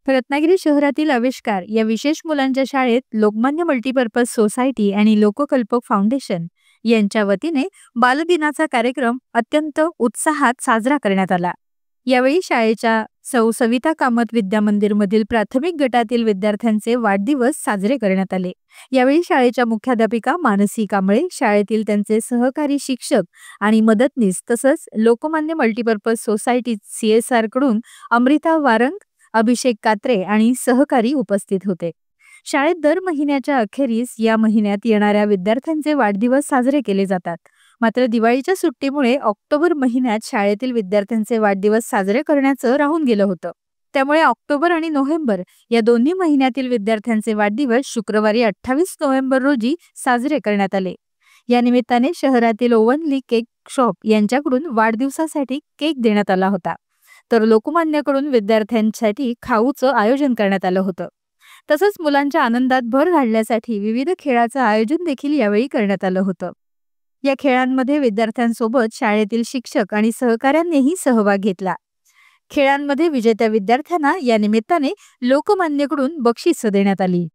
रत्नागिरी शहरातील आविष्कार या विशेष मुलांच्या शाळेत लोकमान्य मल्टीपर्पज सोसायटी आणि लोककल्पक फाउंडेशन यांच्या वतीने बालदिनाचा कार्यक्रम अत्यंत उत्साहात साजरा करण्यात आला। यावेळी शाळेच्या सौ सविता कामत विद्या मंदिर मधील प्राथमिक गटातील विद्यार्थ्यांचे वाढदिवस साजरे करण्यात आले। यावेळी शाळेच्या मुख्याध्यापिका मानसी कांबळे, शाळेतील त्यांचे सहकारी शिक्षक आणि मदतनीस तसंच लोकमान्य मल्टीपर्पज सोसायटी CSR कडून अमृता वारंग, अभिषेक कात्रे आणि सहकारी उपस्थित होते। शाळेत दर महिन्याच्या अखेरीस या महिन्यात येणाऱ्या विद्यार्थ्यांचे वाढदिवस साजरे केले जातात। मात्र दिवाळीच्या सुट्टीमुळे ऑक्टोबर महिन्यात शाळेतील विद्यार्थ्यांचे वाढदिवस साजरे करण्याचं राहून गेलं होतं। त्यामुळे ऑक्टोबर आणि नोव्हेंबर या दोन्ही महिन्यातील विद्यार्थ्यांचे वाढदिवस शुक्रवारी 28 नोव्हेंबर रोजी साजरे करण्यात आले। या निमित्ताने शहरातील ओव्हनली केक शॉप यांच्याकडून वाढदिवसासाठी केक देण्यात आला होता, तर लोकमान्यकडून विद्यार्थ्यांसाठी खाऊचं आयोजन करण्यात आलं होतं। तसंच मुलांच्या आनंदात भर घालण्यासाठी विविध खेळाचं आयोजन देखील यावेळी करण्यात आलं होतं। या खेळांमध्ये विद्यार्थ्यांसोबत शाळेतील शिक्षक आणि सहकाऱ्यांनीही सहभाग घेतला। खेळांमध्ये विजेत्या विद्यार्थ्यांना या निमित्ताने लोकमान्यकडून बक्षिसं देण्यात आली।